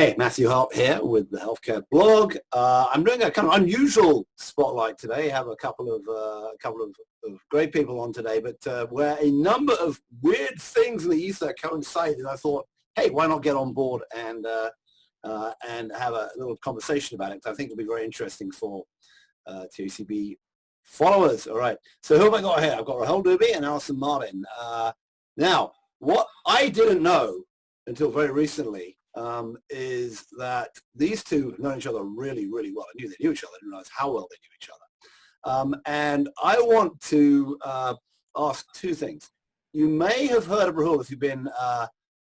Hey, Matthew Hart here with the Healthcare Blog. I'm doing a kind of unusual spotlight today. I have a couple of great people on today, but where a number of weird things in the ether coincided, I thought, hey, why not get on board and have a little conversation about it? I think it'll be very interesting for THCB followers. All right. So who have I got here? I've got Rahul Dubey and Allison Martin. Now, what I didn't know until very recently is that these two have known each other really, really well. I knew they knew each other. I didn't realize how well they knew each other. And I want to ask two things. You may have heard of Rahul if you've been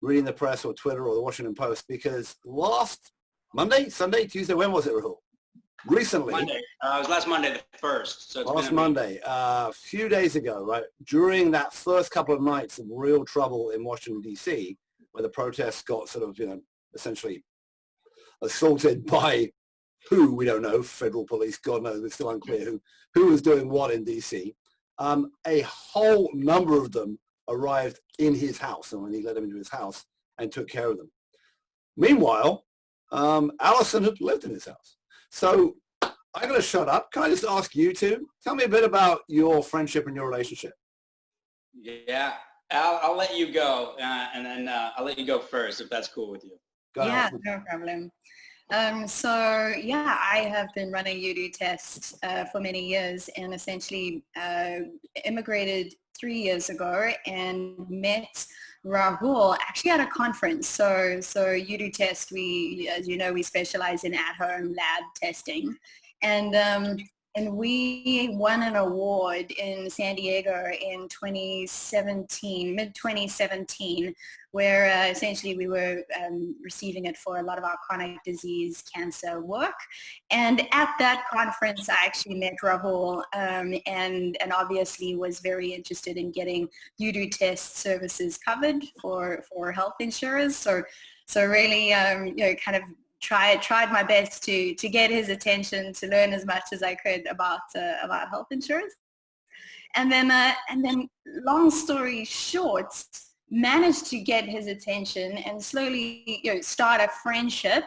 reading the press or Twitter or the Washington Post, because last Monday, Sunday, Tuesday, when was it, Rahul? Recently. Monday. It was last Monday the 1st. So it's last Monday, a few days ago, right, during that first couple of nights of real trouble in Washington, D.C., where the protests got sort of, essentially assaulted by who, we don't know, federal police, God knows, it's still unclear who was doing what in D.C. A whole number of them arrived in his house, and when he let them into his house and took care of them. Meanwhile, Allison had lived in his house. So I'm going to shut up. Can I just ask you two, tell me a bit about your friendship and your relationship? Yeah, I'll let you go, and then I'll let you go first, if that's cool with you. Yeah, no problem. I have been running UDoTest for many years, and essentially immigrated 3 years ago and met Rahul actually at a conference. So UDoTest, we, as you know, we specialize in at-home lab testing, and we won an award in San Diego in 2017, mid-2017, where essentially we were receiving it for a lot of our chronic disease cancer work. And at that conference, I actually met Rahul and obviously was very interested in getting UDoTest services covered for health insurers. So really, kind of tried my best to get his attention, to learn as much as I could about health insurance. And then long story short, managed to get his attention and slowly start a friendship.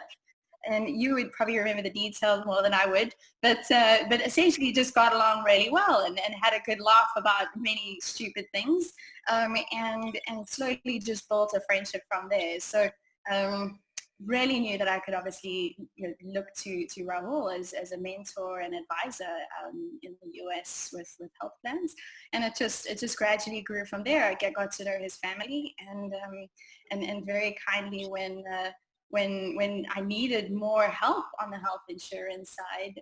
And you would probably remember the details more than I would, but essentially just got along really well and had a good laugh about many stupid things, and slowly just built a friendship from there. So really knew that I could obviously look to Rahul as a mentor and advisor in the US with health plans, and it just gradually grew from there. I got to know his family, and very kindly when I needed more help on the health insurance side,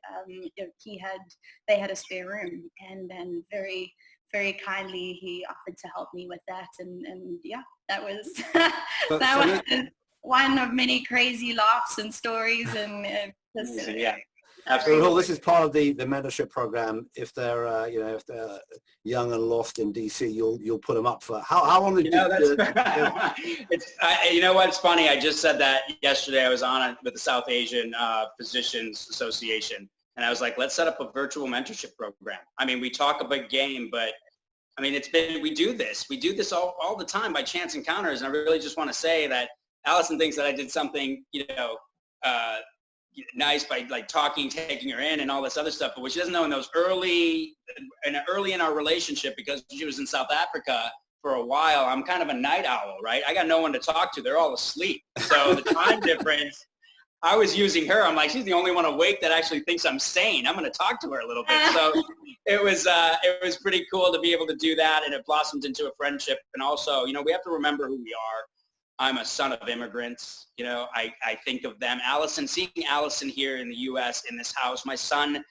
they had a spare room, and then very, very kindly he offered to help me with that, and yeah, that was was one of many crazy laughs and stories, and yeah, absolutely. So, this is part of the mentorship program. If they're if they're young and lost in DC, you'll put them up for how long did you? It's you know what's funny? I just said that yesterday. I was on it with the South Asian Physicians Association, and I was like, let's set up a virtual mentorship program. I mean, we talk a big game, but I mean, we do this all the time by chance encounters, and I really just want to say that Allison thinks that I did something, nice by like talking, taking her in and all this other stuff. But what she doesn't know, in those early in our relationship, because she was in South Africa for a while, I'm kind of a night owl, right? I got no one to talk to. They're all asleep. So the time difference, I was using her. I'm like, she's the only one awake that actually thinks I'm sane. I'm going to talk to her a little bit. So it was pretty cool to be able to do that. And it blossomed into a friendship. And also, we have to remember who we are. I'm a son of immigrants. I think of them. Seeing Allison here in the U.S. in this house. My son's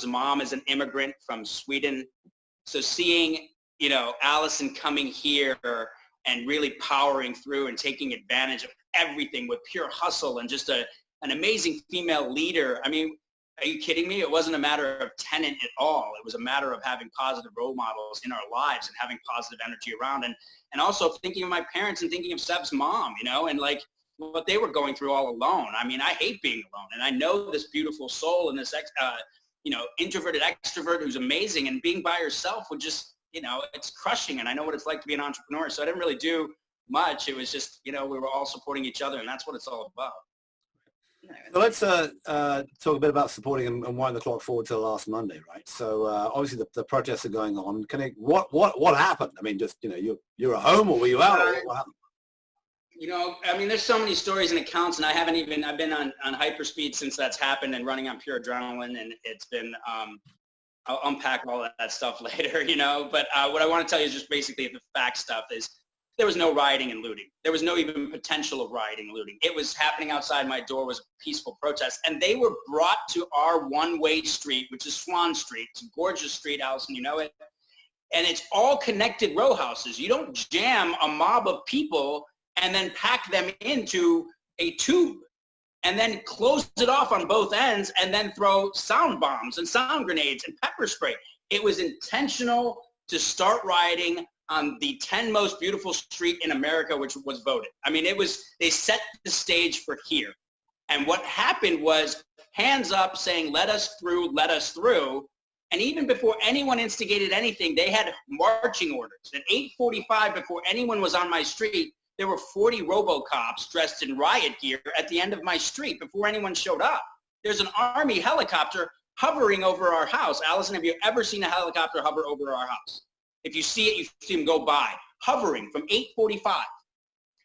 mom is an immigrant from Sweden. So seeing, Allison coming here and really powering through and taking advantage of everything with pure hustle and just an amazing female leader. I mean, are you kidding me? It wasn't a matter of tenant at all. It was a matter of having positive role models in our lives and having positive energy around, and also thinking of my parents and thinking of Seb's mom, and like what they were going through all alone. I mean, I hate being alone, and I know this beautiful soul and this, introverted extrovert who's amazing, and being by yourself would just, it's crushing, and I know what it's like to be an entrepreneur, so I didn't really do much. It was just, we were all supporting each other, and that's what it's all about. So let's talk a bit about supporting and wind the clock forward to last Monday, right? So obviously the protests are going on. What happened? I mean, just, you know, you're at home, or were you out? Or what happened? You know, I mean, there's so many stories and accounts, and I've been on hyperspeed since that's happened and running on pure adrenaline, and it's been, I'll unpack all of that stuff later, you know, but what I want to tell you is just basically the fact stuff is there was no rioting and looting. There was no even potential of rioting and looting. It was happening outside my door, was a peaceful protest, and they were brought to our one-way street, which is Swan Street. It's a gorgeous street, Allison, you know it, and it's all connected row houses. You don't jam a mob of people and then pack them into a tube and then close it off on both ends and then throw sound bombs and sound grenades and pepper spray. It was intentional to start rioting on the 10 most beautiful street in America, which was voted. I mean, they set the stage for here. And what happened was hands up saying, let us through, let us through. And even before anyone instigated anything, they had marching orders. At 8:45, before anyone was on my street, there were 40 RoboCops dressed in riot gear at the end of my street before anyone showed up. There's an Army helicopter hovering over our house. Allison, have you ever seen a helicopter hover over our house? If you see it, you see them go by, hovering from 8:45.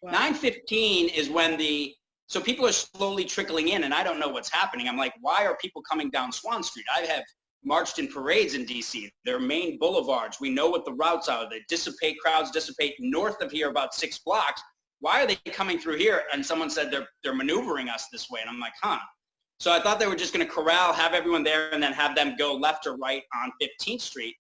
Wow. 9:15 is when so people are slowly trickling in, and I don't know what's happening. I'm like, why are people coming down Swan Street? I have marched in parades in DC. They're main boulevards. We know what the routes are. They crowds dissipate north of here about 6 blocks. Why are they coming through here? And someone said they're maneuvering us this way. And I'm like, huh. So I thought they were just going to corral, have everyone there, and then have them go left or right on 15th Street.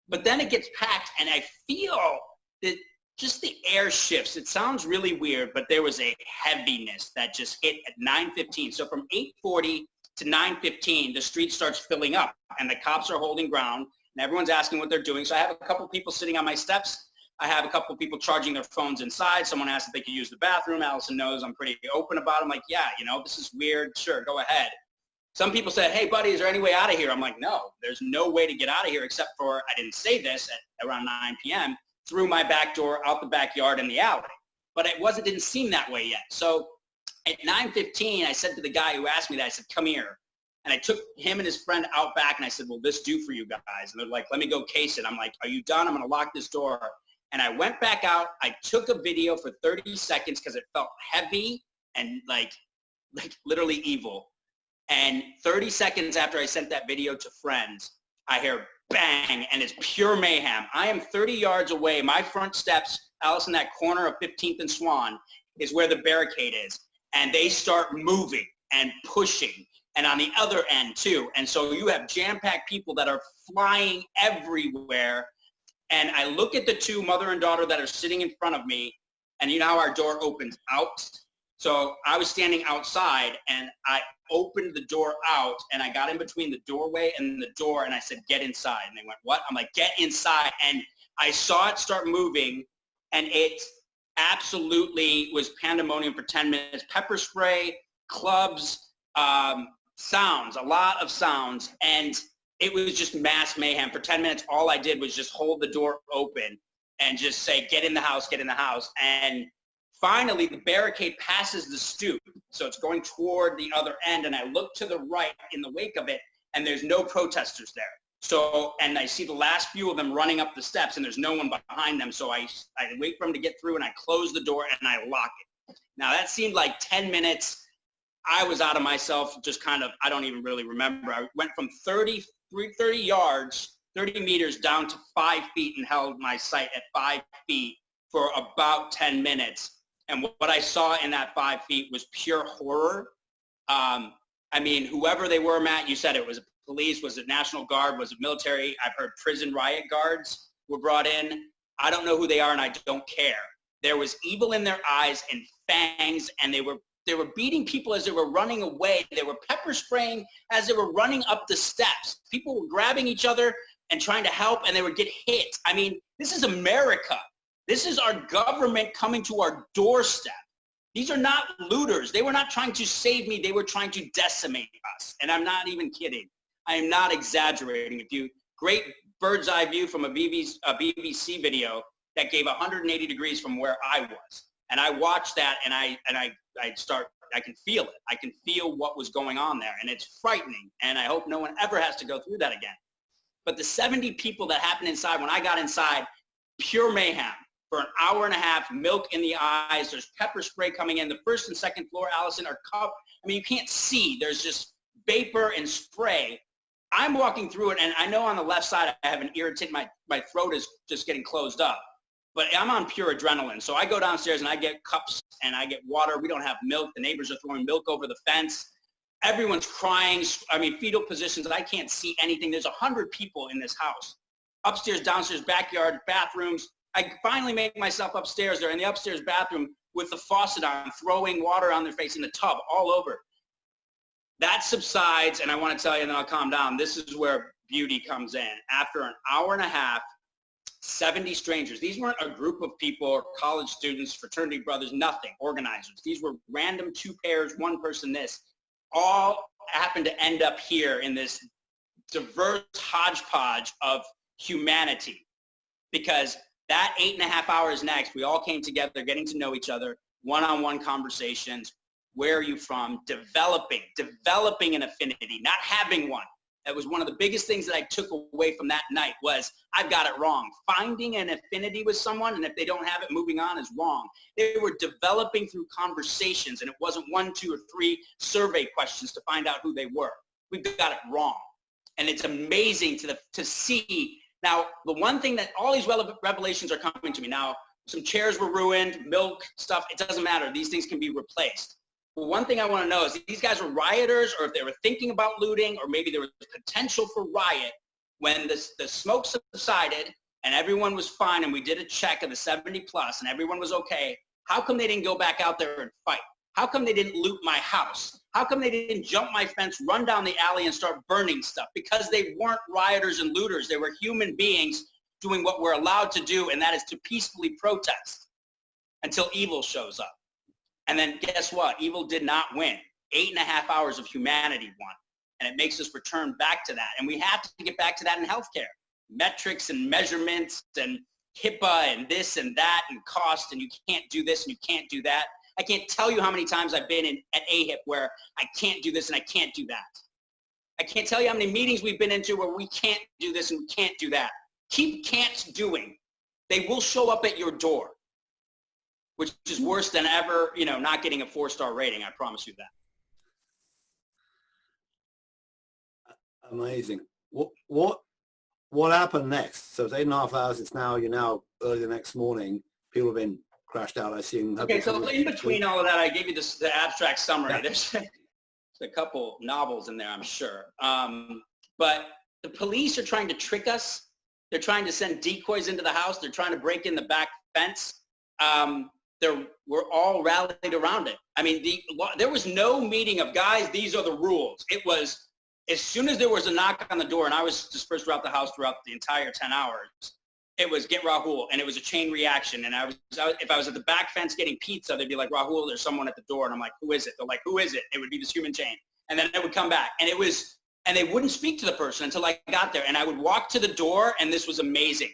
But then it gets packed, and I feel that just the air shifts. It sounds really weird, but there was a heaviness that just hit at 9:15. So from 8:40 to 9:15, the street starts filling up, and the cops are holding ground, and everyone's asking what they're doing. So I have a couple people sitting on my steps. I have a couple people charging their phones inside. Someone asked if they could use the bathroom. Allison knows I'm pretty open about it. I'm like, yeah, you know, this is weird. Sure, go ahead. Some people said, hey, buddy, is there any way out of here? I'm like, no, there's no way to get out of here except for, I didn't say this, at around 9 p.m., through my back door, out the backyard, in the alley. But it didn't seem that way yet. So at 9:15, I said to the guy who asked me that, I said, come here. And I took him and his friend out back, and I said, will this do for you guys? And they're like, let me go case it. I'm like, are you done? I'm going to lock this door. And I went back out. I took a video for 30 seconds because it felt heavy and like literally evil. And 30 seconds after I sent that video to friends, I hear bang, and it's pure mayhem. I am 30 yards away. My front steps, Allison, that corner of 15th and Swan, is where the barricade is. And they start moving and pushing. And on the other end too. And so you have jam-packed people that are flying everywhere. And I look at the two, mother and daughter, that are sitting in front of me, and you know how our door opens out? So I was standing outside, and I opened the door out, and I got in between the doorway and the door, and I said, get inside. And they went, what? I'm like, get inside. And I saw it start moving, and it absolutely was pandemonium for 10 minutes. Pepper spray, clubs, sounds, a lot of sounds, and it was just mass mayhem. For 10 minutes, all I did was just hold the door open and just say, get in the house, get in the house. And finally, the barricade passes the stoop, so it's going toward the other end, and I look to the right in the wake of it, and there's no protesters there. So, and I see the last few of them running up the steps, and there's no one behind them, so I wait for them to get through, and I close the door, and I lock it. Now, that seemed like 10 minutes. I was out of myself, just kind of, I don't even really remember. I went from 30 yards, 30 meters down to 5 feet and held my sight at 5 feet for about 10 minutes. And what I saw in that 5 feet was pure horror. I mean, whoever they were, Matt, you said it was police, was it National Guard, was it military? I've heard prison riot guards were brought in. I don't know who they are, and I don't care. There was evil in their eyes and fangs, and they were beating people as they were running away. They were pepper spraying as they were running up the steps. People were grabbing each other and trying to help, and they would get hit. I mean, this is America. This is our government coming to our doorstep. These are not looters. They were not trying to save me. They were trying to decimate us. And I'm not even kidding. I am not exaggerating. Great bird's eye view from a BBC video that gave 180 degrees from where I was. And I watched that, and I start I can feel it. I can feel what was going on there, and it's frightening, and I hope no one ever has to go through that again. But the 70 people that happened inside, when I got inside, pure mayhem for an hour and a half, milk in the eyes. There's pepper spray coming in. The first and second floor, Allison, are covered. I mean, you can't see. There's just vapor and spray. I'm walking through it, and I know on the left side I have an irritant. My throat is just getting closed up. But I'm on pure adrenaline. So I go downstairs and I get cups and I get water. We don't have milk. The neighbors are throwing milk over the fence. Everyone's crying. I mean, fetal positions. I can't see anything. There's 100 people in this house. Upstairs, downstairs, backyard, bathrooms. I finally make myself upstairs there in the upstairs bathroom with the faucet on, throwing water on their face in the tub all over. That subsides, and I want to tell you, and then I'll calm down. This is where beauty comes in. After an hour and a half, 70 strangers. These weren't a group of people or college students, fraternity brothers, nothing, organizers. These were random 2 pairs, 1 person this. All happened to end up here in this diverse hodgepodge of humanity. Because that 8.5 hours next, we all came together, getting to know each other, one-on-one conversations. Where are you from? Developing an affinity, not having one. That was one of the biggest things that I took away from that night was I've got it wrong. Finding an affinity with someone, and if they don't have it, moving on is wrong. They were developing through conversations, and it wasn't 1, 2, or 3 survey questions to find out who they were. We've got it wrong. And it's amazing to see. Now, the one thing that all these revelations are coming to me now, some chairs were ruined, milk, stuff, it doesn't matter. These things can be replaced. But one thing I want to know is if these guys were rioters or if they were thinking about looting or maybe there was potential for riot when the smoke subsided and everyone was fine and we did a check of the 70 plus and everyone was okay, how come they didn't go back out there and fight? How come they didn't loot my house? How come they didn't jump my fence, run down the alley and start burning stuff? Because they weren't rioters and looters. They were human beings doing what we're allowed to do, and that is to peacefully protest until evil shows up. And then guess what? Evil did not win. 8.5 hours of humanity won. And it makes us return back to that. And we have to get back to that in healthcare. Metrics and measurements and HIPAA and this and that and cost, and you can't do this and you can't do that. I can't tell you how many times I've been at AHIP where I can't do this and I can't do that. I can't tell you how many meetings we've been into where we can't do this and we can't do that. Keep can'ts doing. They will show up at your door, which is worse than ever, not getting a 4-star rating. I promise you that. Amazing. What happened next? So it's 8.5 hours. You're now early the next morning. People have been crashed out, I assume. Okay, so in between all of that, I gave you the abstract summary. Yeah. There's a couple novels in there, I'm sure. But the police are trying to trick us. They're trying to send decoys into the house. They're trying to break in the back fence. We're all rallied around it. I mean, there was no meeting of, guys, these are the rules. It was, as soon as there was a knock on the door, and I was dispersed throughout the house throughout the entire 10 hours, it was get Rahul, and it was a chain reaction. And if I was at the back fence getting pizza, they'd be like, Rahul, there's someone at the door. And I'm like, who is it? They're like, who is it? It would be this human chain. And then it would come back. And they wouldn't speak to the person until I got there. And I would walk to the door, and this was amazing.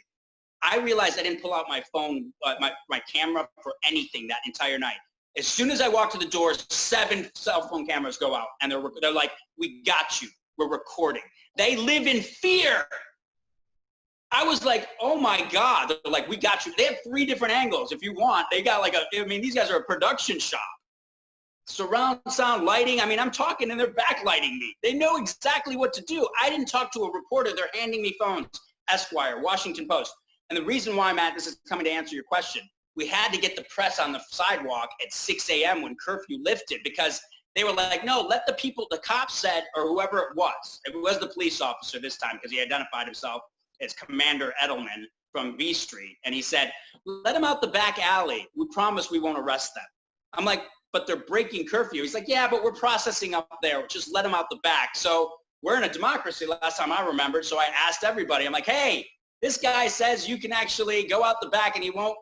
I realized I didn't pull out my phone, my camera for anything that entire night. As soon as I walked to the door, 7 cell phone cameras go out, and they're like, we got you. We're recording. They live in fear. I was like, oh my God. They're like, we got you. They have 3 different angles if you want. They got these guys are a production shop. Surround sound, lighting. I mean, I'm talking and they're backlighting me. They know exactly what to do. I didn't talk to a reporter. They're handing me phones. Esquire, Washington Post. And the reason why, Matt, this is coming to answer your question, we had to get the press on the sidewalk at 6 a.m. when curfew lifted because they were like, no, let the people, the cops said, or whoever it was the police officer this time because he identified himself as Commander Edelman from B Street. And he said, let them out the back alley. We promise we won't arrest them. I'm like, but they're breaking curfew. He's like, yeah, but we're processing up there. Just let them out the back. So we're in a democracy last time I remembered. So I asked everybody, I'm like, hey, this guy says you can actually go out the back and he won't,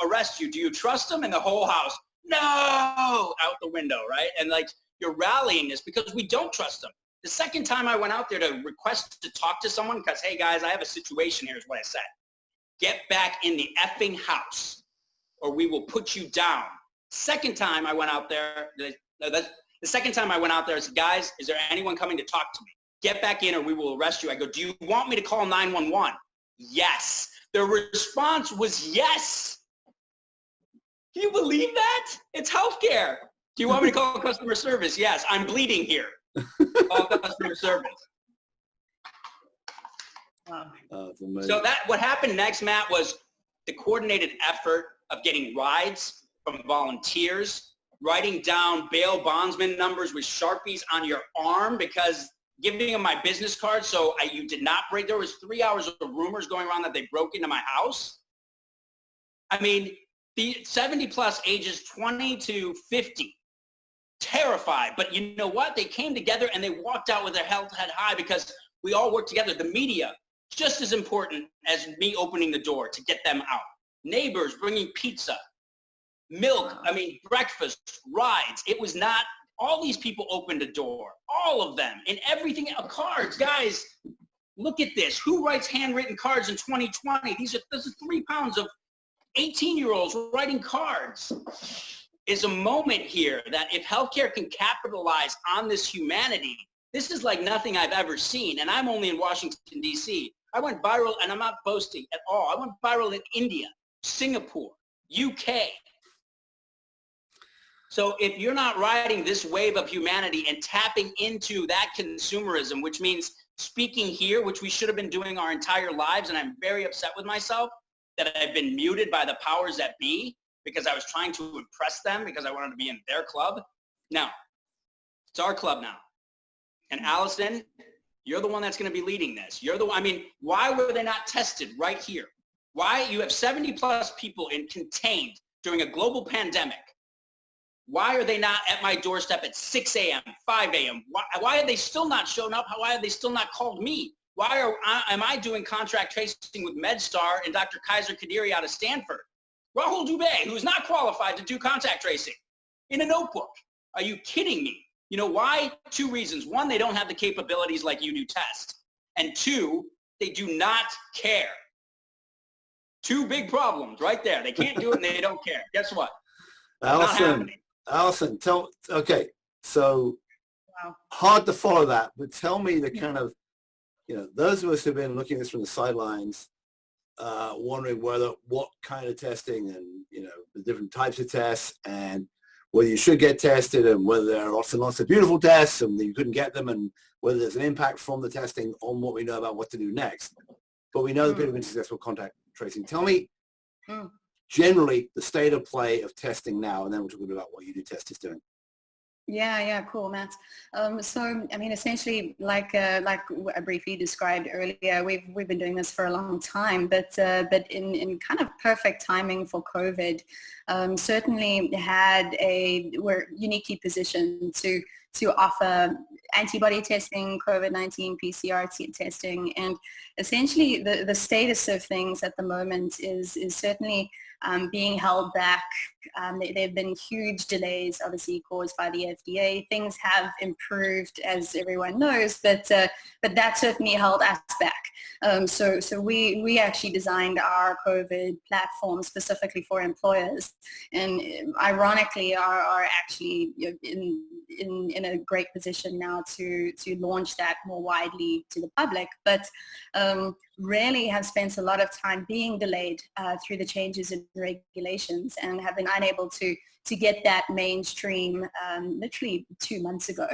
arrest you. Do you trust him? And the whole house, no, out the window, right? And you're rallying this because we don't trust them. The second time I went out there to request to talk to someone because, hey, guys, I have a situation here is what I said. Get back in the effing house or we will put you down. Second time I went out there, No, that's the second time I went out there. I said, guys, is there anyone coming to talk to me? Get back in or we will arrest you. I go, do you want me to call 911? Yes. Their response was yes. Can you believe that? It's healthcare. Do you want me to call customer service? Yes. I'm bleeding here. Call customer service. Wow. So what happened next, Matt, was the coordinated effort of getting rides from volunteers, writing down bail bondsman numbers with Sharpies on your arm, because giving them my business card so you did not break. There was 3 hours of rumors going around that they broke into my house. I mean, the 70 plus ages 20 to 50, terrified. But you know what? They came together and they walked out with their head high because we all worked together. The media, just as important as me opening the door to get them out. Neighbors bringing pizza, milk, breakfast, rides. It was not, all these people opened a door, all of them, and everything, cards. Guys, look at this. Who writes handwritten cards in 2020? This is 3 pounds of 18-year-olds writing cards. Is a moment here that if healthcare can capitalize on this humanity, this is like nothing I've ever seen. And I'm only in Washington, D.C. I went viral, and I'm not boasting at all. I went viral in India, Singapore, UK. So if you're not riding this wave of humanity and tapping into that consumerism, which means speaking here, which we should have been doing our entire lives, and I'm very upset with myself that I've been muted by the powers that be because I was trying to impress them because I wanted to be in their club. Now, it's our club now. And Allison, you're the one that's going to be leading this. You're the one. I mean, why were they not tested right here? Why? You have 70 plus people contained during a global pandemic. Why are they not at my doorstep at 6 a.m., 5 a.m.? Why have they still not shown up? Why have they still not called me? Why am I doing contract tracing with MedStar and Dr. Kaiser Kadiri out of Stanford? Rahul Dubey, who's not qualified to do contact tracing, in a notebook. Are you kidding me? You know why? 2 reasons. 1, they don't have the capabilities like UDoTest. And 2, they do not care. 2 big problems right there. They can't do it and they don't care. Guess what? Allison, okay, so Wow. hard to follow that, but tell me the kind of, those of us who've been looking at this from the sidelines, wondering what kind of testing and, the different types of tests and whether you should get tested and whether there are lots and lots of beautiful tests and you couldn't get them and whether there's an impact from the testing on what we know about what to do next. But we know that people have been successful contact tracing. Tell me generally the state of play of testing now, and then we'll talk about what UDoTest is doing. Yeah, cool, Matt. Essentially, like I briefly described earlier, we've been doing this for a long time, but in kind of perfect timing for COVID, certainly we're uniquely positioned to offer antibody testing, COVID-19 PCR testing, and essentially the status of things at the moment is certainly being held back. There have been huge delays, obviously caused by the FDA. Things have improved, as everyone knows, but that certainly held us back. So we actually designed our COVID platform specifically for employers, and ironically are actually in a great position now to launch that more widely to the public, but really have spent a lot of time being delayed through the changes in regulations and have been unable to get that mainstream literally 2 months ago.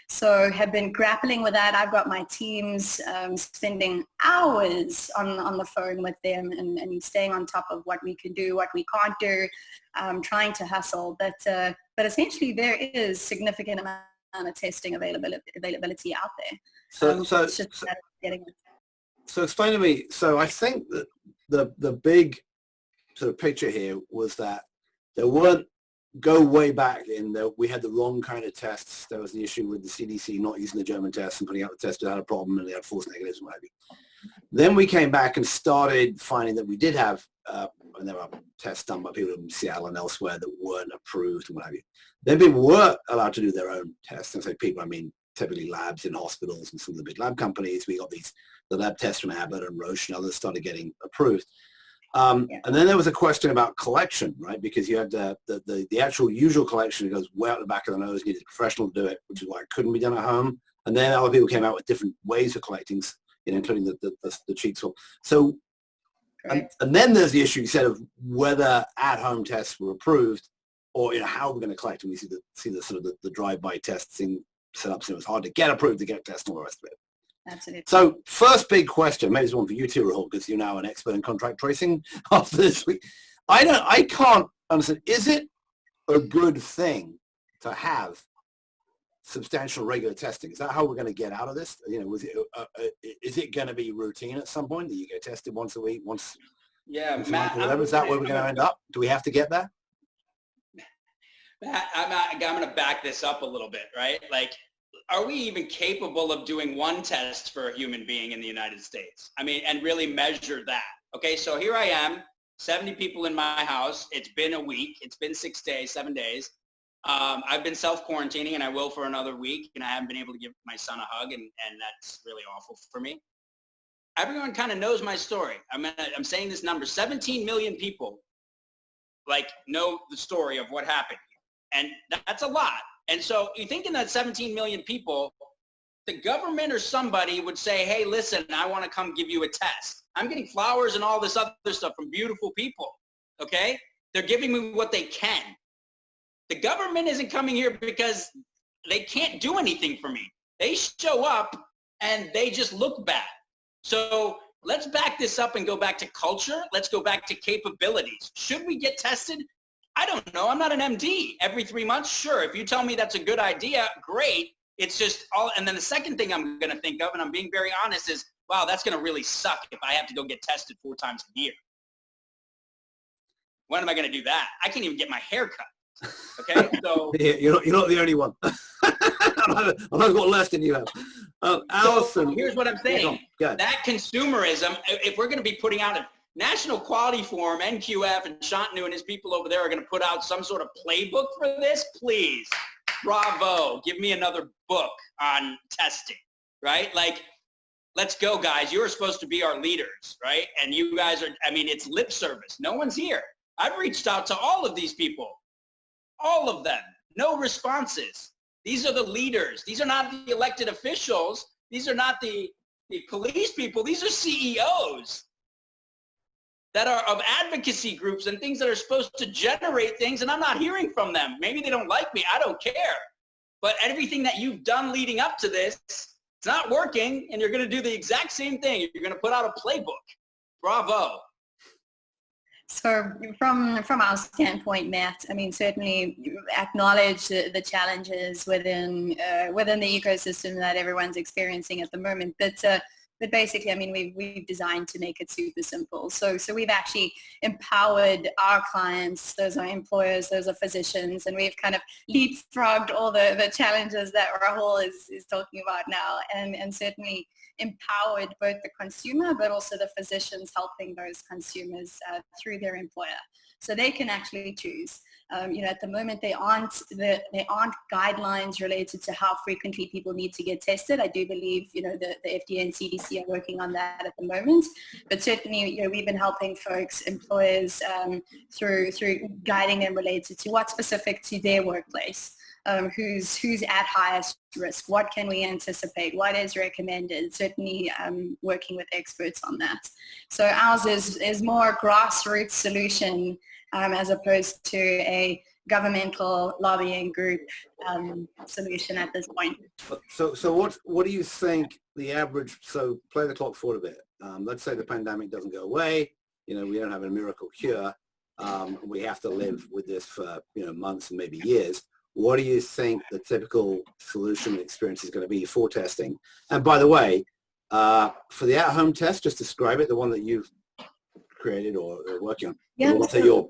So have been grappling with that. I've got my teams spending hours on the phone with them and staying on top of what we can do, what we can't do, trying to hustle. But essentially there is significant amount of testing availability out there. So explain to me, so I think that the big sort of picture here was that there weren't, go way back in that we had the wrong kind of tests. There was the issue with the CDC not using the German tests and putting out the tests that had a problem and they had false negatives and what have you. Then we came back and started finding that we did have, and there were tests done by people in Seattle and elsewhere that weren't approved and what have you. Then people were allowed to do their own tests. And so people, I mean, typically labs in hospitals and some of the big lab companies. We got the lab tests from Abbott and Roche and others started getting approved. And then there was a question about collection, right? Because you had the actual usual collection that goes way out the back of the nose, needed a professional to do it, which is why it couldn't be done at home. And then other people came out with different ways of collecting, including the cheek swab. So, and then there's the issue, you said, of whether at-home tests were approved, or how we're going to collect. And we see the sort of the drive-by testing setups. It was hard to get approved to get tests and all the rest of it. Absolutely. So first big question, maybe it's one for you too, Rahul, because you're now an expert in contract tracing after this week. I can't understand, is it a good thing to have substantial regular testing? Is that how we're going to get out of this? Is it going to be routine at some point that you get tested once a week, once Matt, a month, or whatever? Is that where we're going to end up? Do we have to get there? Matt, I'm going to back this up a little bit, right? Like, are we even capable of doing one test for a human being in the United States? I mean, and really measure that. Okay, so here I am, 70 people in my house. It's been a week. It's been 7 days. I've been self-quarantining, and I will for another week, and I haven't been able to give my son a hug, and that's really awful for me. Everyone kind of knows my story. I'm saying this number, 17 million people know the story of what happened. And that's a lot. And so you think in that 17 million people, the government or somebody would say, hey, listen, I want to come give you a test. I'm getting flowers and all this other stuff from beautiful people, okay? They're giving me what they can. The government isn't coming here because they can't do anything for me. They show up and they just look bad. So let's back this up and go back to culture. Let's go back to capabilities. Should we get tested? I don't know. I'm not an MD. Every 3 months, sure. If you tell me that's a good idea, great. It's just all. And then the second thing I'm going to think of, and I'm being very honest, is, wow, that's going to really suck if I have to go get tested 4 times a year. When am I going to do that? I can't even get my hair cut. Okay, so yeah, you're not the only one. I've got less than you have. Allison, so here's what I'm saying. That consumerism. If we're going to be putting out a National Quality Forum, NQF, and Shantanu and his people over there are going to put out some sort of playbook for this, please, bravo, give me another book on testing, right? Like, let's go, guys. You're supposed to be our leaders, right? And you guys are, it's lip service. No one's here. I've reached out to all of these people, all of them, no responses. These are the leaders. These are not the elected officials. These are not the police people. These are CEOs that are of advocacy groups and things that are supposed to generate things, and I'm not hearing from them. Maybe they don't like me. I don't care. But everything that you've done leading up to this, it's not working, and you're going to do the exact same thing. You're going to put out a playbook. Bravo. So from our standpoint, Matt, certainly acknowledge the challenges within the ecosystem that everyone's experiencing at the moment. But basically, we've designed to make it super simple. So we've actually empowered our clients, those are employers, those are physicians, and we've kind of leapfrogged all the challenges that Rahul is talking about now, and certainly empowered both the consumer but also the physicians helping those consumers through their employer. So they can actually choose. At the moment, there aren't guidelines related to how frequently people need to get tested. I do believe, the FDA and CDC are working on that at the moment. But certainly, we've been helping folks, employers, through guiding them related to what's specific to their workplace. Who's at highest risk? What can we anticipate? What is recommended? Certainly working with experts on that. So ours is more a grassroots solution as opposed to a governmental lobbying group solution at this point. So what do you think the average, so play the clock forward a bit. Let's say the pandemic doesn't go away, we don't have a miracle cure. We have to live with this for, months and maybe years. What do you think the typical solution experience is going to be for testing? And by the way, for the at-home test, just describe it, the one that you've created or working on. Yeah. The ones that you're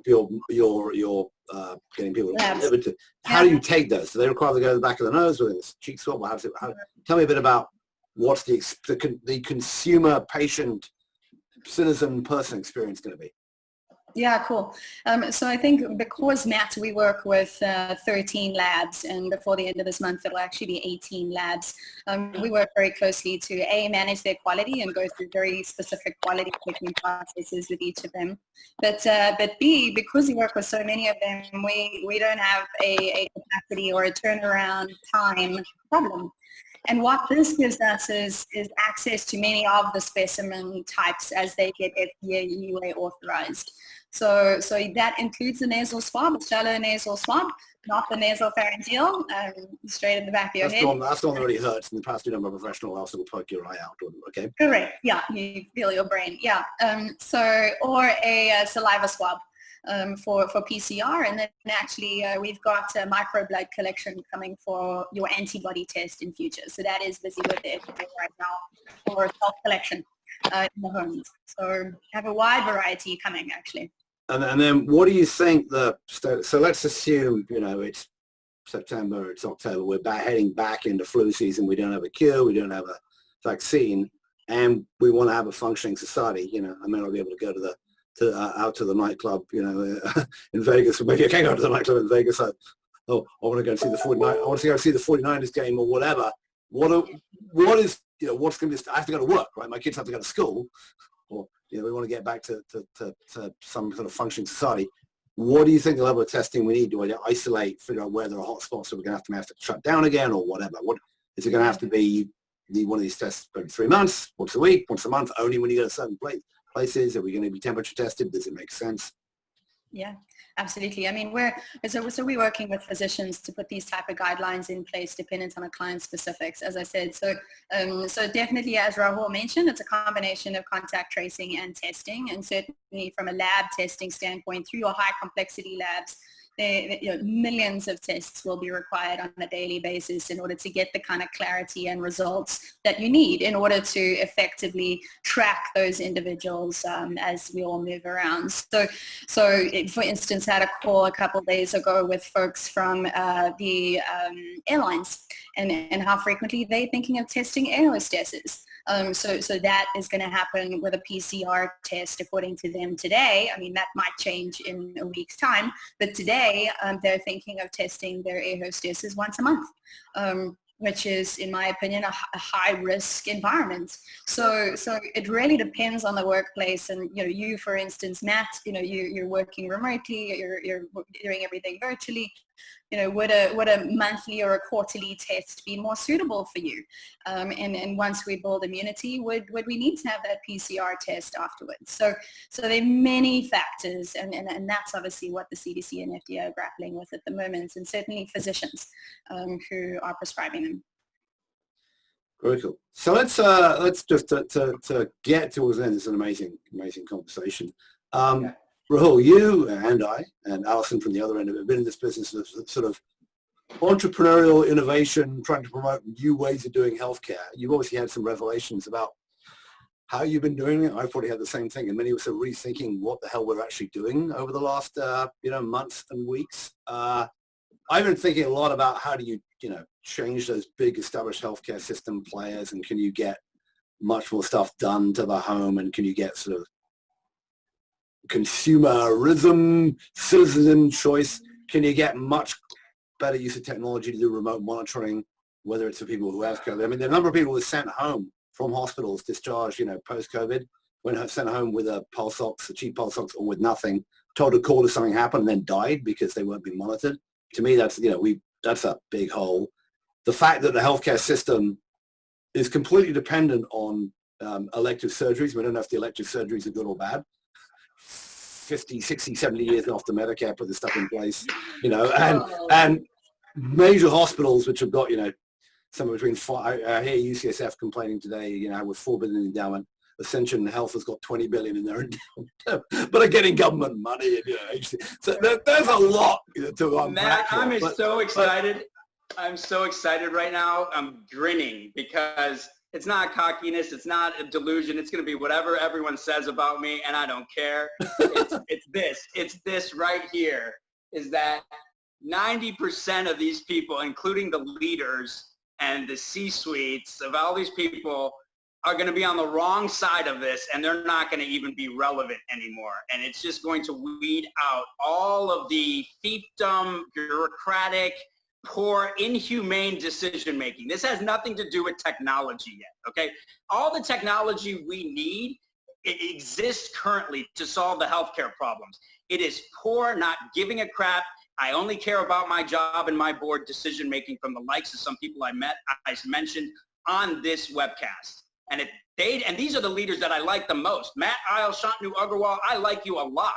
getting people delivered to. How do you take those? Do they require to go to the back of the nose with a cheek swab? Tell me a bit about what's the consumer, patient, citizen, person experience going to be. Yeah, cool. So I think because, Matt, we work with 13 labs, and before the end of this month, it'll actually be 18 labs. We work very closely to manage their quality and go through very specific quality checking processes with each of them. But B, because we work with so many of them, we don't have a capacity or a turnaround time problem. And what this gives us is access to many of the specimen types as they get FDA EUA authorized. So that includes the nasal swab, shallow nasal swab, not the nasopharyngeal, straight in the back of your head. That's the one that really hurts. In the past, I'm a professional, also will poke your eye out. Okay. Correct. Yeah, you feel your brain. Yeah. Or a saliva swab. For PCR, and then actually we've got a microblood collection coming for your antibody test in future. So that is busy with the FDA right now for self-collection in the homes. So have a wide variety coming actually. And then what do you think so let's assume, it's September, it's October, we're heading back into flu season, we don't have a cure, we don't have a vaccine, and we want to have a functioning society. I may not be able to go out to the nightclub, in Vegas. Maybe I can't go to the nightclub in Vegas. I want to go and see the 49ers. I want to go see the 49ers game or whatever. What is, what's going to be, I have to go to work, right? My kids have to go to school, or, we want to get back to some sort of functioning society. What do you think the level of testing we need? Do I isolate, figure out where there are hot spots, so we're going to have to shut down again, or whatever? What is it going to have to be? Need one of these tests every 3 months, once a week, once a month, only when you go to certain places? Are we going to be temperature tested? Does it make sense? Yeah, absolutely. I mean, we're working with physicians to put these type of guidelines in place dependent on a client's specifics, as I said. So definitely, as Rahul mentioned, it's a combination of contact tracing and testing, and certainly from a lab testing standpoint, through your high complexity labs, millions of tests will be required on a daily basis in order to get the kind of clarity and results that you need in order to effectively track those individuals as we all move around. So for instance, had a call a couple of days ago with folks from the airlines and how frequently they're thinking of testing air hostesses. So that is going to happen with a PCR test according to them today. I mean, that might change in a week's time, but today they're thinking of testing their air hostesses once a month, which is, in my opinion, a high risk environment. So it really depends on the workplace. And, you, for instance, Matt, you're working remotely, you're doing everything virtually. Would a monthly or a quarterly test be more suitable for you? And once we build immunity, would we need to have that PCR test afterwards? So there are many factors, and that's obviously what the CDC and FDA are grappling with at the moment, and certainly physicians who are prescribing them. Very cool. So let's just to get towards the end. It's an amazing conversation. Rahul, you and I and Allison from the other end have been in this business of sort of entrepreneurial innovation, trying to promote new ways of doing healthcare. You've obviously had some revelations about how you've been doing it. I've probably had the same thing, and many of us are rethinking what the hell we're actually doing over the last months and weeks. I've been thinking a lot about how do you change those big established healthcare system players, and can you get much more stuff done to the home, and can you get sort of consumerism, citizen choice? Can you get much better use of technology to do remote monitoring, whether it's for people who have COVID? I mean, the number of people who are sent home from hospitals, discharged, post-COVID, when sent home with a cheap pulse ox, or with nothing, told to call if something happened, and then died because they weren't being monitored. To me, that's a big hole. The fact that the healthcare system is completely dependent on elective surgeries. We don't know if the elective surgeries are good or bad. 50, 60, 70 years after Medicare put this stuff in place, and major hospitals which have got, somewhere between I hear UCSF complaining today, with $4 billion endowment. Ascension Health has got $20 billion in their endowment, but are getting government money. And, so there's a lot to unpack. Matt, I'm so excited. I'm so excited right now. I'm grinning because it's not cockiness. It's not a delusion. It's going to be whatever everyone says about me, and I don't care. It's this right here, is that 90% of these people, including the leaders and the C-suites of all these people, are going to be on the wrong side of this, and they're not going to even be relevant anymore. And it's just going to weed out all of the fiefdom, bureaucratic, poor, inhumane decision-making. This has nothing to do with technology yet, okay? All the technology we need, it exists currently to solve the healthcare problems. It is poor, not giving a crap. I only care about my job and my board decision-making from the likes of some people I mentioned on this webcast. And these are the leaders that I like the most. Matt Isle, Shantanu Agarwal, I like you a lot.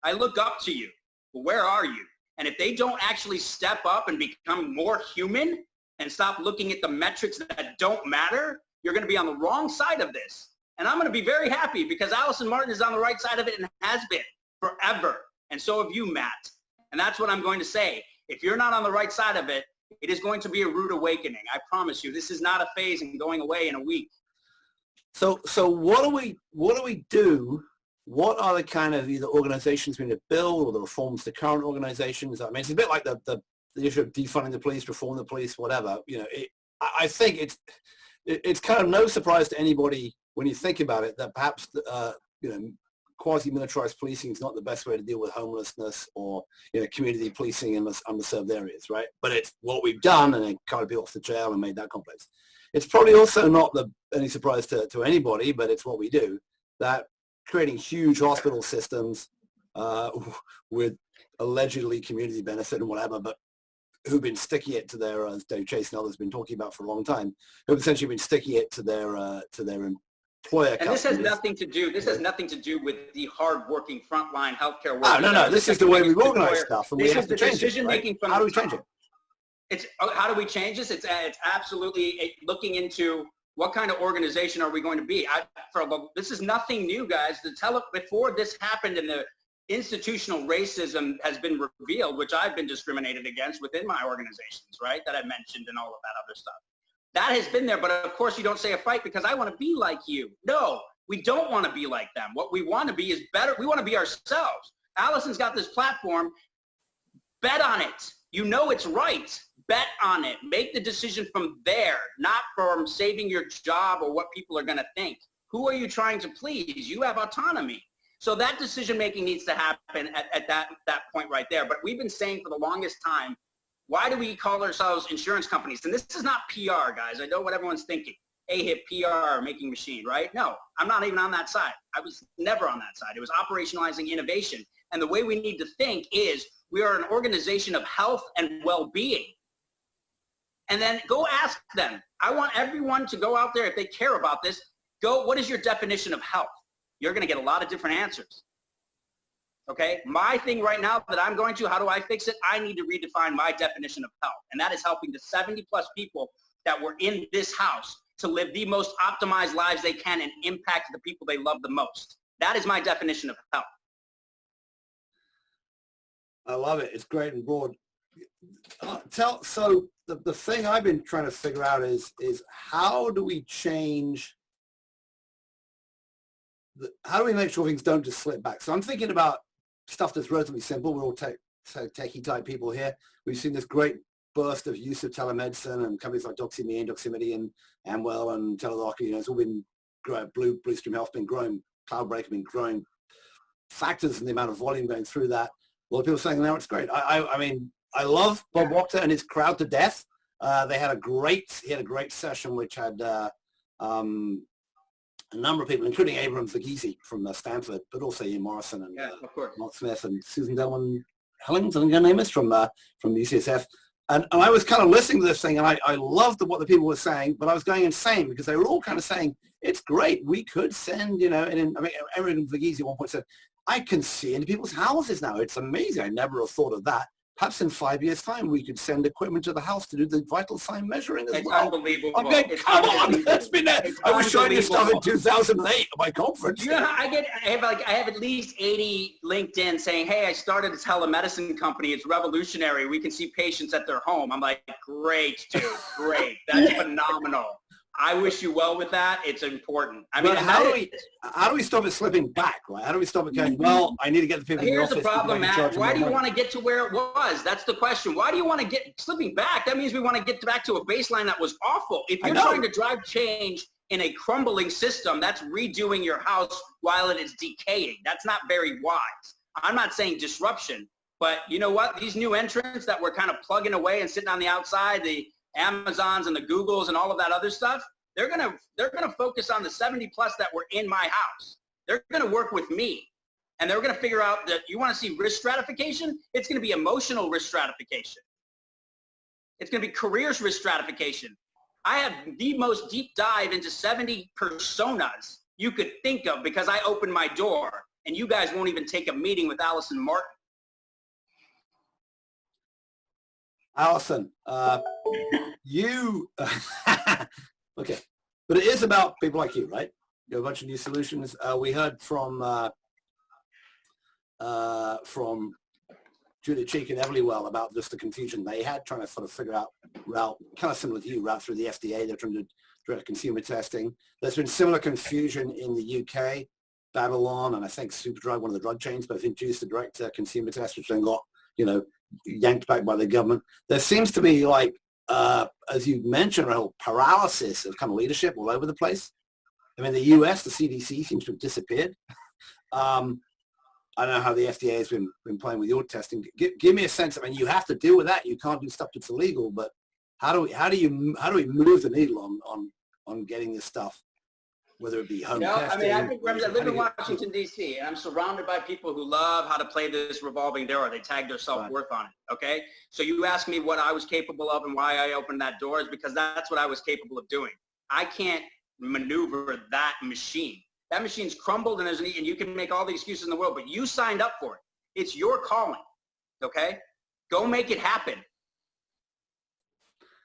I look up to you. But where are you? And if they don't actually step up and become more human and stop looking at the metrics that don't matter, you're going to be on the wrong side of this. And I'm going to be very happy because Allison Martin is on the right side of it and has been forever. And so have you, Matt. And that's what I'm going to say. If you're not on the right side of it, it is going to be a rude awakening. I promise you. This is not a phase and going away in a week. So what do we do? What are the kind of either organizations we need to build or the reforms to current organizations? I mean, it's a bit like the issue of defunding the police, reform the police, whatever. You know, I think it's kind of no surprise to anybody when you think about it that perhaps you know, quasi-militarized policing is not the best way to deal with homelessness or, you know, community policing in underserved areas, right? But it's what we've done, and it carried people off to jail and made that complex. It's probably also not any surprise to anybody, but it's what we do, that creating huge hospital systems with allegedly community benefit and whatever, but who've been sticking it to their, as Dave Chase and others have been talking about for a long time, who've essentially been sticking it to their employer. And this has nothing to do. This has nothing to do with the hard-working frontline healthcare workers. Oh, no. This is the way we've organized stuff, and we have to change it. Right? From how do we change it? How do we change this? It's absolutely looking into what kind of organization are we going to be. This is nothing new, guys. Before this happened and the institutional racism has been revealed, which I've been discriminated against within my organizations, right, that I mentioned and all of that other stuff. That has been there, but of course you don't say a fight because I want to be like you. No, we don't want to be like them. What we want to be is better. We want to be ourselves. Allison's got this platform. Bet on it. You know it's right. Bet on it. Make the decision from there, not from saving your job or what people are going to think. Who are you trying to please? You have autonomy. So that decision-making needs to happen at that point right there. But we've been saying for the longest time, why do we call ourselves insurance companies? And this is not PR, guys. I know what everyone's thinking. AHIP, PR, making machine, right? No, I'm not even on that side. I was never on that side. It was operationalizing innovation. And the way we need to think is we are an organization of health and well-being. And then go ask them. I want everyone to go out there, if they care about this, what is your definition of health? You're going to get a lot of different answers. Okay? My thing right now that I'm going to, how do I fix it? I need to redefine my definition of health. And that is helping the 70 plus people that were in this house to live the most optimized lives they can and impact the people they love the most. That is my definition of health. I love it. It's great and broad. So the thing I've been trying to figure out is how do we change, how do we make sure things don't just slip back? So I'm thinking about stuff that's relatively simple. We're all techie type people here. We've seen this great burst of use of telemedicine and companies like Doximity and Amwell and Teladoc. You know, it's all been growing. Bluestream Health been growing. Cloudbreaker been growing. Factors in the amount of volume going through that. A lot of people saying now it's great. I mean, I love Bob Wachter and his crowd to death. He had a great session which had a number of people, including Abram Verghese from Stanford, but also Ian Morrison and Mark Smith and Susan Delman Hellings, I think her name is, from UCSF. And I was kind of listening to this thing, and I loved what the people were saying, but I was going insane because they were all kind of saying, it's great. We could send, you know, and I mean, Abram Verghese at one point said, I can see into people's houses now. It's amazing. I never have thought of that. Perhaps in 5 years' time, we could send equipment to the house to do the vital sign measuring as well. It's unbelievable. I'm going, come on, that's been there. I was showing you stuff in 2008 at my conference. You know, I have at least 80 LinkedIn saying, hey, I started a telemedicine company. It's revolutionary. We can see patients at their home. I'm like, great, dude, great. That's phenomenal. I wish you well with that. It's important. I mean, how do we stop it slipping back, right? How do we stop it going, well, I need to get the people in the office. Here's the problem, Matt. Why do you want to get to where it was? That's the question. Why do you want to get slipping back? That means we want to get back to a baseline that was awful. If you're trying to drive change in a crumbling system, that's redoing your house while it is decaying. That's not very wise. I'm not saying disruption, but you know what? These new entrants that we're kind of plugging away and sitting on the outside, the Amazons and the Googles and all of that other stuff, they're gonna focus on the 70 plus that were in my house. They're gonna work with me, and they're gonna figure out that you want to see risk stratification. It's gonna be emotional risk stratification. It's gonna be careers risk stratification. I have the most deep dive into 70 personas you could think of because I opened my door, and you guys won't even take a meeting with Allison Martin. Allison, you, okay, but it is about people like you, right? You have a bunch of new solutions. We heard from Julia Cheek and Everlywell about just the confusion they had trying to sort of figure out route, kind of similar to you, route through the FDA. They're trying to direct consumer testing. There's been similar confusion in the UK. Babylon and I think Superdrug, one of the drug chains, both introduced the direct consumer test, which then got, yanked back by the government. There seems to be like, as you mentioned, Rahul, paralysis of kind of leadership all over the place. I mean, the US, the CDC seems to have disappeared. I don't know how the FDA has been playing with your testing. Give me a sense. I mean, you have to deal with that. You can't do stuff that's illegal, but how do we move the needle on getting this stuff, whether it be home testing? I live in Washington, D.C., and I'm surrounded by people who love how to play this revolving door. They tag their self-worth on it, okay? So you ask me what I was capable of and why I opened that door is because that's what I was capable of doing. I can't maneuver that machine. That machine's crumbled, and you can make all the excuses in the world, but you signed up for it. It's your calling, okay? Go make it happen.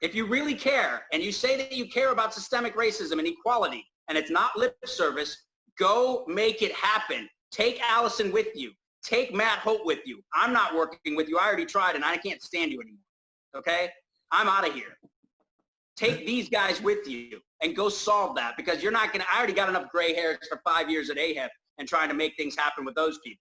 If you really care, and you say that you care about systemic racism and equality, and it's not lip service, go make it happen. Take Allison with you. Take Matt Holt with you. I'm not working with you. I already tried, and I can't stand you anymore, okay? I'm out of here. Take these guys with you and go solve that, because you're not gonna, I already got enough gray hairs for 5 years at AHIP and trying to make things happen with those people.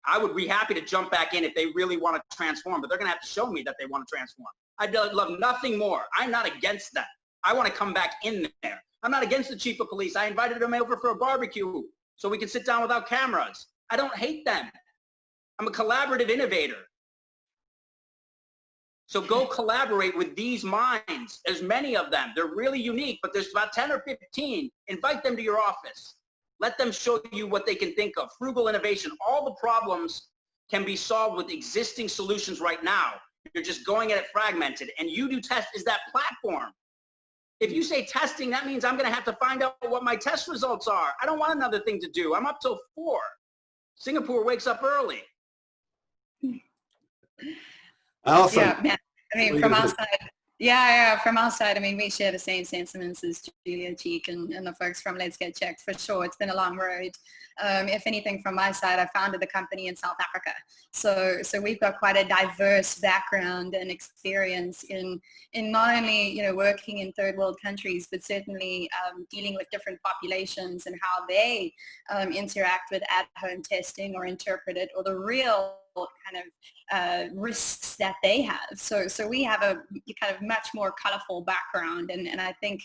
I would be happy to jump back in if they really want to transform, but they're gonna have to show me that they want to transform. I'd love nothing more. I'm not against that. I want to come back in there. I'm not against the chief of police. I invited him over for a barbecue so we can sit down without cameras. I don't hate them. I'm a collaborative innovator. So go collaborate with these minds. There's many of them. They're really unique, but there's about 10 or 15. Invite them to your office. Let them show you what they can think of. Frugal innovation. All the problems can be solved with existing solutions right now. You're just going at it fragmented. And UDoTest is that platform. If you say testing, that means I'm going to have to find out what my test results are. I don't want another thing to do. I'm up till 4. Singapore wakes up early. Allison. Yeah, I mean, from our side, from our side, I mean, we share the same sentiments as Julia Cheek and the folks from Let's Get Checked, for sure. It's been a long road. If anything, from my side, I founded the company in South Africa. So we've got quite a diverse background and experience in not only, working in third world countries, but certainly dealing with different populations and how they interact with at-home testing or interpret it, or the real kind of risks that they have. So we have a kind of much more colorful background, and I think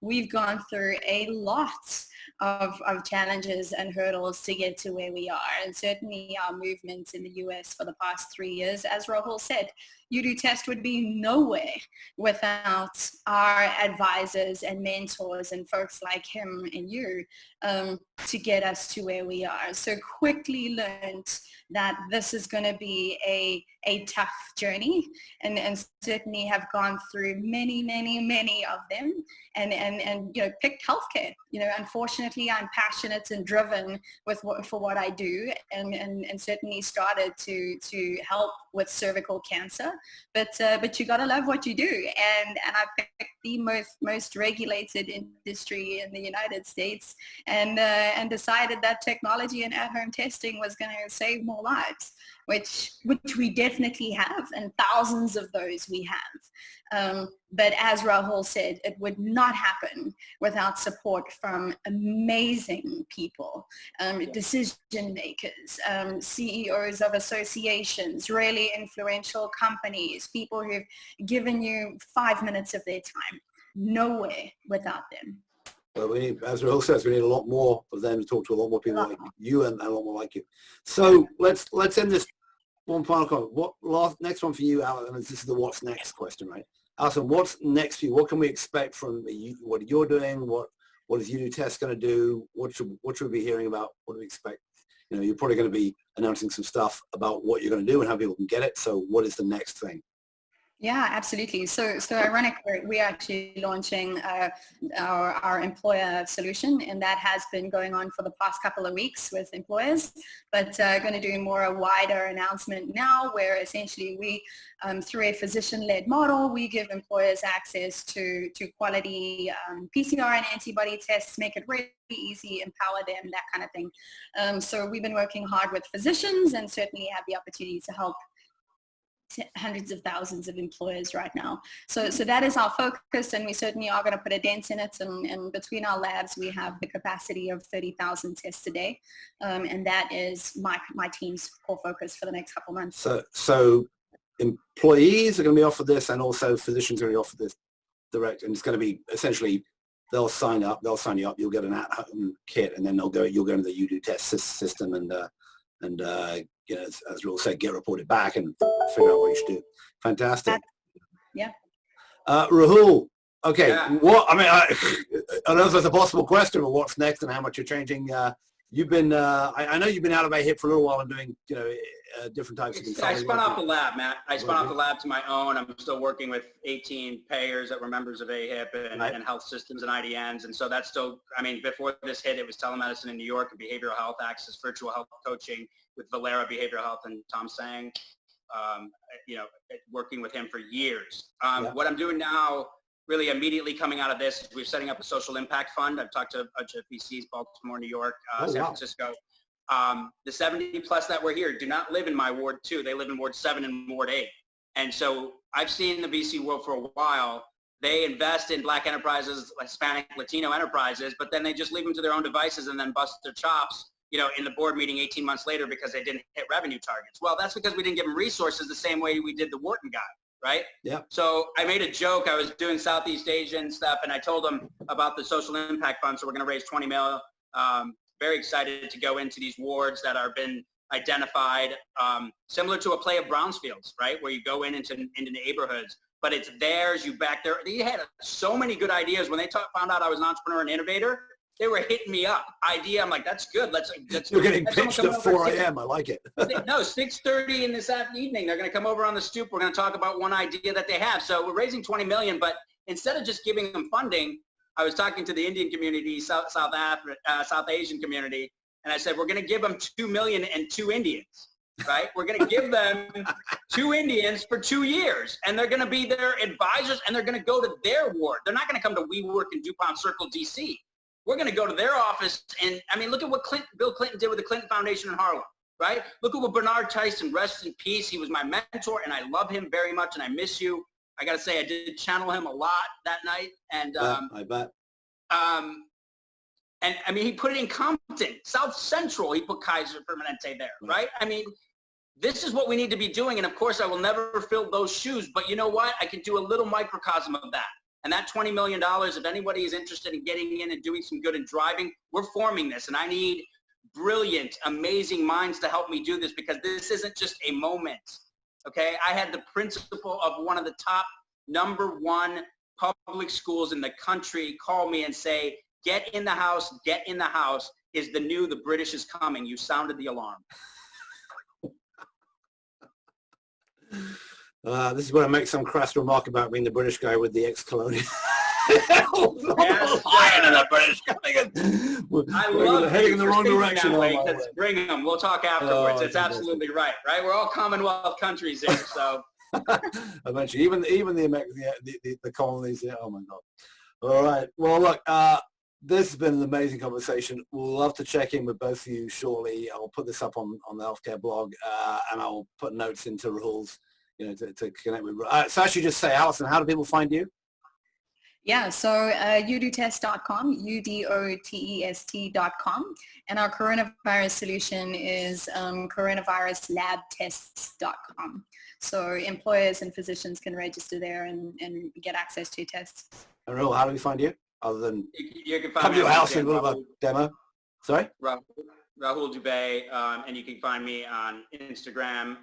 we've gone through a lot of challenges and hurdles to get to where we are. And certainly our movements in the US for the past 3 years, as Rahul said, UDoTest would be nowhere without our advisors and mentors and folks like him and you to get us to where we are. So quickly learned that this is going to be a tough journey, and certainly have gone through many of them, and picked healthcare. Unfortunately, I'm passionate and driven for what I do, and certainly started to help with cervical cancer, but you gotta love what you do, and I picked the most regulated industry in the United States, and decided that technology and at-home testing was going to save more lives, which we definitely have, and thousands of those we have. But as Rahul said, it would not happen without support from amazing people, decision makers, CEOs of associations, really influential companies, people who've given you 5 minutes of their time. Nowhere without them. Well, we need, as Rahul says, we need a lot more of them to talk to a lot more people like you and a lot more like you. So let's end this one final comment. Next one for you, Allison. This is the what's next question, right? Allison, what's next for you? What can we expect from you? What you're doing? What is UDoTest going to do? What should we be hearing about? What do we expect? You know, you're probably going to be announcing some stuff about what you're going to do and how people can get it. So what is the next thing? Yeah, absolutely. So ironic, we're actually launching our employer solution, and that has been going on for the past couple of weeks with employers, but going to do a wider announcement now, where essentially we, through a physician-led model, we give employers access to quality PCR and antibody tests, make it really easy, empower them, that kind of thing. So we've been working hard with physicians and certainly have the opportunity to help hundreds of thousands of employers right now. So that is our focus, and we certainly are going to put a dent in it. And between our labs, we have the capacity of 30,000 tests a day. And that is my team's core focus for the next couple of months. So employees are going to be offered this, and also physicians are going to be offered this direct. And it's going to be essentially, they'll sign you up, you'll get an at-home kit, and then you'll go into the UDoTest system and you know, as Rahul said, get reported back and figure out what you should do. Fantastic. Yeah. Rahul, okay. Yeah. What, I mean, I know that's a possible question, but what's next and how much you're changing? You've been, I know you've been out of AHIP for a little while and doing, you know, different types of consulting. I spun off the lab, Matt. I spun off the lab to my own. I'm still working with 18 payers that were members of AHIP and health systems and IDNs. And so that's still, I mean, before this hit, it was telemedicine in New York and behavioral health access, virtual health coaching with Valera Behavioral Health and Tom Sang, you know, working with him for years. What I'm doing now, really immediately coming out of this, is we're setting up a social impact fund. I've talked to a bunch of PCs, Baltimore, New York, San Francisco. The 70 plus that were here do not live in my Ward 2. They live in Ward 7 and Ward 8. And so I've seen the VC world for a while. They invest in Black enterprises, Hispanic, Latino enterprises, but then they just leave them to their own devices and then bust their chops, you know, in the board meeting 18 months later because they didn't hit revenue targets. Well, that's because we didn't give them resources the same way we did the Wharton guy, right? Yeah. So I made a joke. I was doing Southeast Asian stuff, and I told them about the social impact fund. So we're going to raise 20 mil. Very excited to go into these wards that are been identified, similar to a play of Brownsfields, right? Where you go into neighborhoods, but it's theirs, you back there. They had so many good ideas. When they found out I was an entrepreneur and innovator, they were hitting me up. I'm like, that's good. Let's You're getting pitched at 4 a.m. I like it. No, 6:30 in this evening. They're going to come over on the stoop. We're going to talk about one idea that they have. So we're raising 20 million, but instead of just giving them funding, I was talking to the Indian community, South Asian community, and I said, we're going to give them 2 million and 2 Indians, right? We're going to give them 2 Indians for 2 years, and they're going to be their advisors, and they're going to go to their ward. They're not going to come to WeWork in DuPont Circle, D.C. We're going to go to their office, and I mean, look at what Bill Clinton did with the Clinton Foundation in Harlem, right? Look at what Bernard Tyson, rest in peace. He was my mentor, and I love him very much, and I miss you. I got to say, I did channel him a lot that night. And I bet. And I mean, he put it in Compton, South Central. He put Kaiser Permanente there, right? I mean, this is what we need to be doing. And of course, I will never fill those shoes. But you know what? I can do a little microcosm of that. And that $20 million, if anybody is interested in getting in and doing some good and driving, we're forming this. And I need brilliant, amazing minds to help me do this, because this isn't just a moment. Okay, I had the principal of one of the top #1 public schools in the country call me and say, get in the house, is the British is coming. You sounded the alarm. This is where I make some crass remark about being the British guy with the ex-colonial. The British coming in. I love heading in the wrong direction. Let's bring them. We'll talk afterwards. It's absolutely right. We're all Commonwealth countries here, so. Eventually, even the colonies. Yeah, oh my God. All right. Well, look, this has been an amazing conversation. We'll love to check in with both of you shortly. I'll put this up on the healthcare blog, and I'll put notes into Rahul's, you know, to connect with. So actually, just say, Allison, how do people find you? Yeah, so UDoTest.com, UDoTest.com, and our coronavirus solution is coronaviruslabtests.com. So employers and physicians can register there and get access to tests. Rahul, how do we find you? other than You can find come me to your on house and LinkedIn, do a demo. Sorry? Rahul Dubey, and you can find me on Instagram,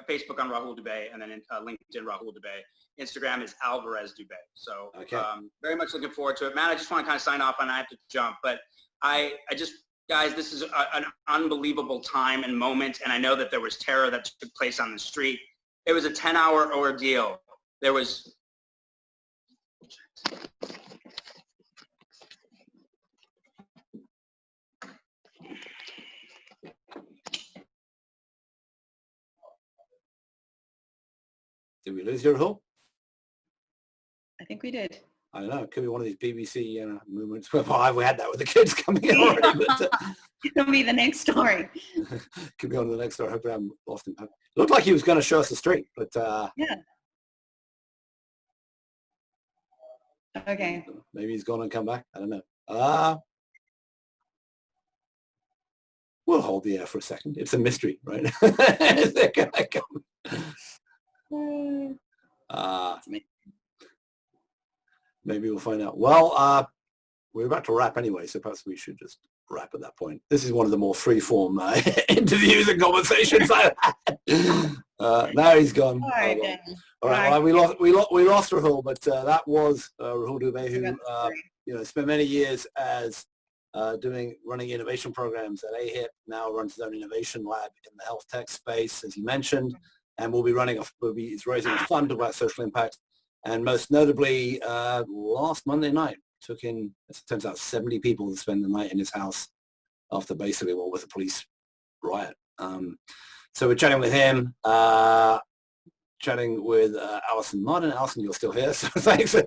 Facebook on Rahul Dubey, and then LinkedIn Rahul Dubey. Instagram is Alvarez Dubey. So okay. Very much looking forward to it. Matt, I just want to kind of sign off, and I have to jump, but I just, guys, this is an unbelievable time and moment, and I know that there was terror that took place on the street. It was a 10-hour ordeal. There was... Did we lose your Rahul? I think we did. I don't know. It could be one of these BBC movements. Well, we had that with the kids coming in already. But, it'll be the next story. Could be on the next story. Hopefully I'm lost him. Looked like he was going to show us the street, but yeah. Okay. Maybe he's gone and come back. I don't know. We'll hold the air for a second. It's a mystery, right? They're going to come. Maybe we'll find out. Well, we're about to wrap anyway, so perhaps we should just wrap at that point. This is one of the more free-form interviews and conversations I've had. Now he's gone. All right. Well, we lost Rahul, but that was Rahul Dubey, who spent many years as running innovation programs at AHIP. Now runs his own innovation lab in the health tech space, as you mentioned, and will be he's raising a fund about social impact. And most notably, last Monday night, took in, it turns out, 70 people to spend the night in his house after basically what was a police riot. So we're chatting with him, chatting with Allison Martin. Allison, you're still here, so thanks for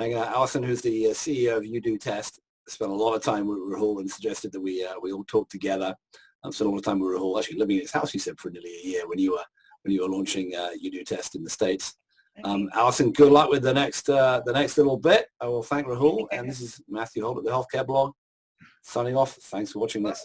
hanging out. Allison, who's the CEO of UDoTest, spent a lot of time with Rahul and suggested that we all talk together. Spent a lot of time with Rahul, actually living in his house, you said, for nearly a year when you were launching UDoTest in the States. Allison, good luck with the next little bit. I will thank Rahul, and this is Matthew Holt at the Healthcare Blog, signing off. Thanks for watching this.